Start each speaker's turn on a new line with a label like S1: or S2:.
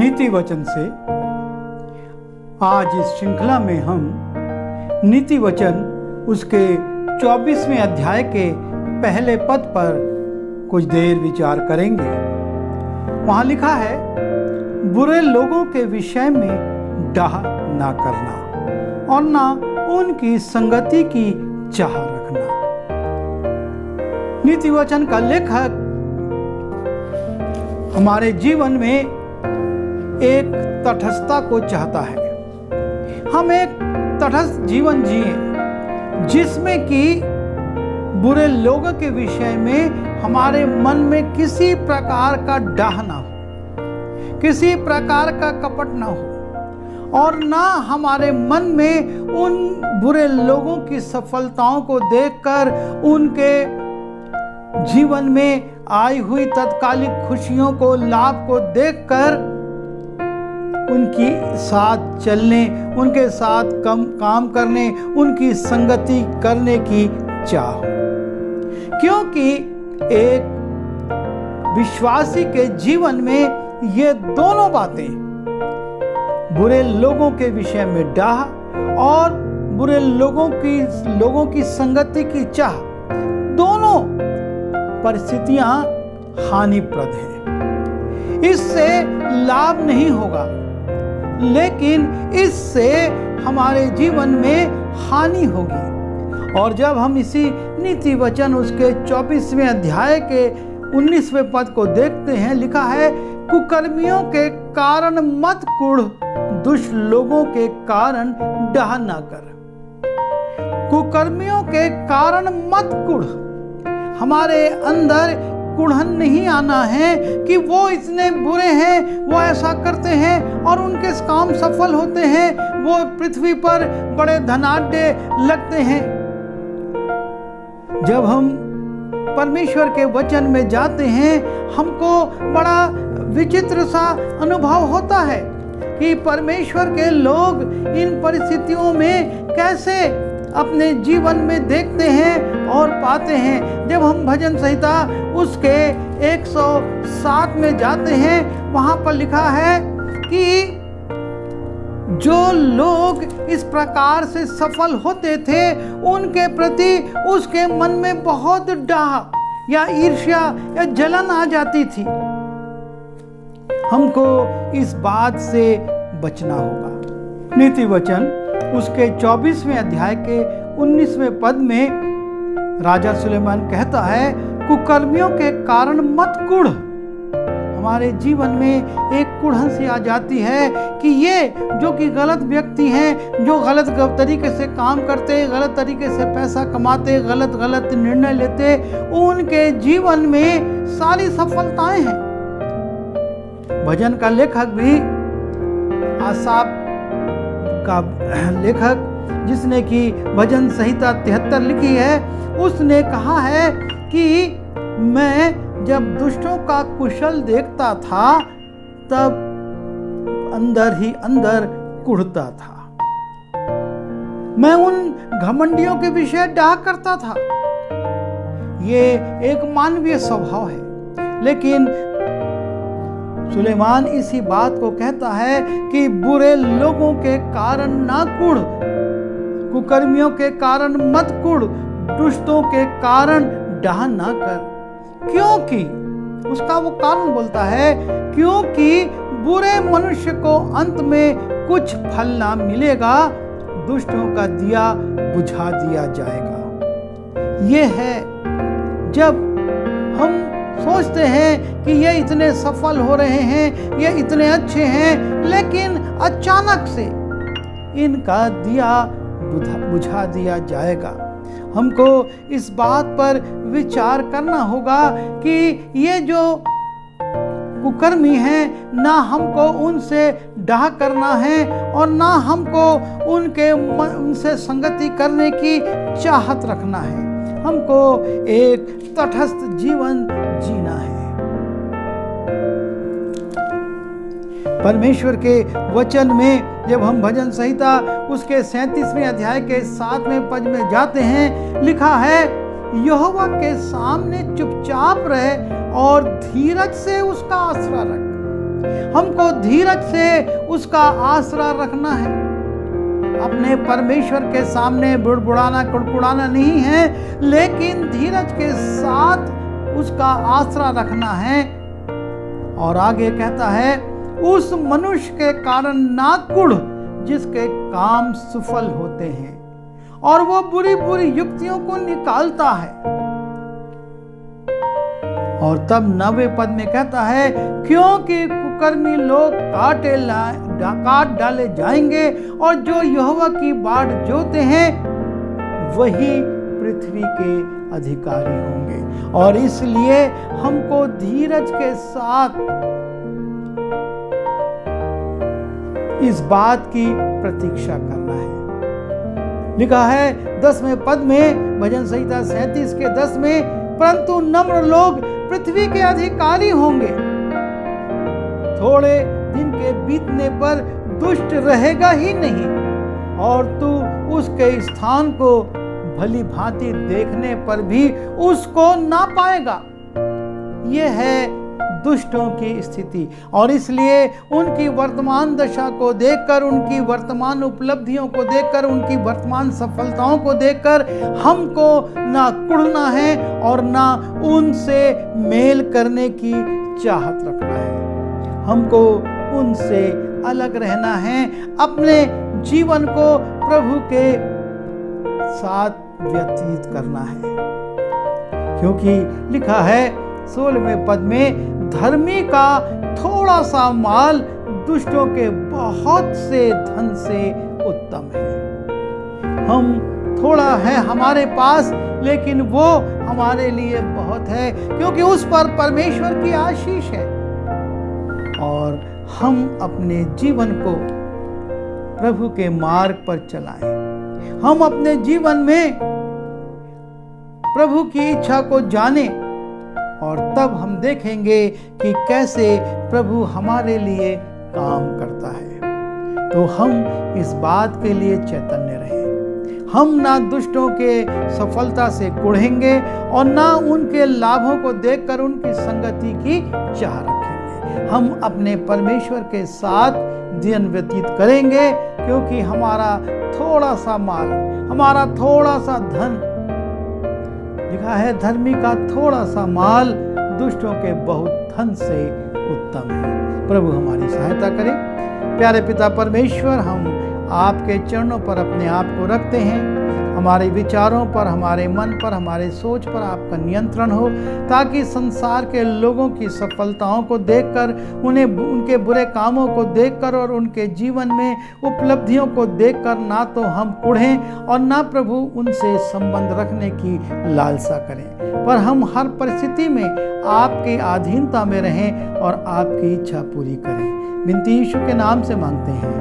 S1: नीति वचन से आज इस श्रृंखला में हम नीति वचन उसके 24वें अध्याय के पहले पद पर कुछ देर विचार करेंगे। वहां लिखा है, बुरे लोगों के विषय में डाह ना करना और ना उनकी संगति की चाह रखना। नीति वचन का लेखक हमारे जीवन में एक तटस्थता को चाहता है। हम एक तटस्थ जीवन जिए जिसमें कि बुरे लोगों के विषय में हमारे मन में किसी प्रकार का डाह ना हो, किसी प्रकार का कपट ना हो और ना हमारे मन में उन बुरे लोगों की सफलताओं को देखकर उनके जीवन में आई हुई तत्कालिक खुशियों को, लाभ को देखकर उनकी साथ चलने, उनके साथ काम करने, उनकी संगति करने की चाह। क्योंकि एक विश्वासी के जीवन में ये दोनों बातें, बुरे लोगों के विषय में डाह और बुरे लोगों की संगति की चाह, दोनों परिस्थितियां हानिप्रद हैं। इससे लाभ नहीं होगा, लेकिन इससे हमारे जीवन में हानि होगी। और जब हम इसी नीति वचन उसके 24वें अध्याय के 19वें पद को देखते हैं, लिखा है, कुकर्मियों के कारण मत कुढ़, दुष्ट लोगों के कारण डाह ना कर। कुकर्मियों के कारण मत कुढ़। हमारे अंदर कुढ़न नहीं आना है कि वो इतने बुरे हैं, वो ऐसा करते हैं और उनके काम सफल होते हैं, वो पृथ्वी पर बड़े धनाढ्य लगते हैं। जब हम परमेश्वर के वचन में जाते हैं, हमको बड़ा विचित्र सा अनुभव होता है कि परमेश्वर के लोग इन परिस्थितियों में कैसे अपने जीवन में देखते हैं और पाते हैं। जब हम भजन संहिता उसके 107 में जाते हैं, वहां पर लिखा है कि जो लोग इस प्रकार से सफल होते थे, उनके प्रति उसके मन में बहुत डाह या ईर्ष्या या जलन आ जाती थी। हमको इस बात से बचना होगा। नीति वचन उसके 24वें अध्याय के 19वें पद में राजा सुलेमान कहता है, कुकर्मियों के कारण मत कुढ़। हमारे जीवन में एक कुढ़न सी आ जाती है कि ये जो कि गलत व्यक्ति हैं, जो गलत तरीके से काम करते, गलत तरीके से पैसा कमाते, गलत निर्णय लेते, उनके जीवन में सारी सफलताएं हैं। भजन का लेखक भी, आसाफ का लेखक जिसने कि भजन संहिता 73 लिखी है, उसने कहा है कि मैं जब दुष्टों का कुशल देखता था तब अंदर ही अंदर कुढ़ता था। मैं उन घमंडियों के विषय डाह करता था। ये एक मानवीय स्वभाव है, लेकिन सुलेमान इसी बात को कहता है कि बुरे लोगों के कारण ना कुढ़, कुकर्मियों के कारण मत कुढ़, दुष्टों के कारण डाह ना कर। क्योंकि उसका वो कारण बोलता है, क्योंकि बुरे मनुष्य को अंत में कुछ फल ना मिलेगा, दुष्टों का दिया बुझा दिया जाएगा। ये है जब हम सोचते हैं कि ये इतने सफल हो रहे हैं, ये इतने अच्छे हैं, लेकिन अचानक से इनका दिया बुझा दिया जाएगा। हमको इस बात पर विचार करना होगा कि ये जो कुकर्मी हैं, ना हमको उनसे डाह करना है और ना हमको उनसे संगति करने की चाहत रखना है। हमको एक तटस्थ जीवन जीना है। परमेश्वर के वचन में जब हम भजन संहिता उसके 37वें अध्याय के 7वें पद में जाते हैं, लिखा है, यहोवा के सामने चुपचाप रहे और धीरज से उसका आसरा रख। हमको धीरज से उसका आसरा रखना है। अपने परमेश्वर के सामने बुड़बुड़ाना कुड़कुड़ाना नहीं है, लेकिन धीरज के साथ उसका आसरा रखना है। और आगे कहता है, उस मनुष्य के कारण ना कुढ़ जिसके काम सफल होते हैं, और वो बुरी बुरी युक्तियों को निकालता है। और तब 9वें पद में कहता है, क्योंकि कुकर्मी लोग काट डाले जाएंगे, और जो यहोवा की बाट जोते हैं वही पृथ्वी के अधिकारी होंगे। और इसलिए हमको धीरज के साथ इस बात की प्रतीक्षा करना है। लिखा है 10वें पद में, भजन संहिता 37 के 10 में, परंतु नम्र लोग पृथ्वी के अधिकारी होंगे। थोड़े दिन के बीतने पर दुष्ट रहेगा ही नहीं, और तू उसके स्थान को भली भांति देखने पर भी उसको ना पाएगा। यह है दुष्टों की स्थिति। और इसलिए उनकी वर्तमान दशा को देखकर, उनकी वर्तमान उपलब्धियों को देखकर, उनकी वर्तमान सफलताओं को देखकर हमको ना कुढ़ना है और ना उनसे मेल करने की चाहत रखना है। हमको उनसे अलग रहना है, अपने जीवन को प्रभु के साथ व्यतीत करना है। क्योंकि लिखा है 16वें पद में, धर्मी का थोड़ा सा माल दुष्टों के बहुत से धन से उत्तम है। हम थोड़ा है हमारे पास, लेकिन वो हमारे लिए बहुत है, क्योंकि उस पर परमेश्वर की आशीष है। और हम अपने जीवन को प्रभु के मार्ग पर चलाएं। हम अपने जीवन में प्रभु की इच्छा को जानें, और तब हम देखेंगे कि कैसे प्रभु हमारे लिए काम करता है। तो हम इस बात के लिए चैतन्य रहें। हम ना दुष्टों के सफलता से कुढ़ेंगे, और ना उनके लाभों को देखकर उनकी संगति की चाह रखेंगे। हम अपने परमेश्वर के साथ दिन व्यतीत करेंगे, क्योंकि हमारा थोड़ा सा माल, हमारा थोड़ा सा धन, लिखा है धर्मी का थोड़ा सा माल दुष्टों के बहुत धन से उत्तम है। प्रभु हमारी सहायता करे। प्यारे पिता परमेश्वर, हम आपके चरणों पर अपने आप को रखते हैं। हमारे विचारों पर, हमारे मन पर, हमारे सोच पर आपका नियंत्रण हो, ताकि संसार के लोगों की सफलताओं को देखकर, उन्हें उनके बुरे कामों को देखकर और उनके जीवन में उपलब्धियों को देखकर ना तो हम कुढ़ें और ना प्रभु उनसे संबंध रखने की लालसा करें, पर हम हर परिस्थिति में आपकी अधीनता में रहें और आपकी इच्छा पूरी करें। विनती यीशु के नाम से मांगते हैं,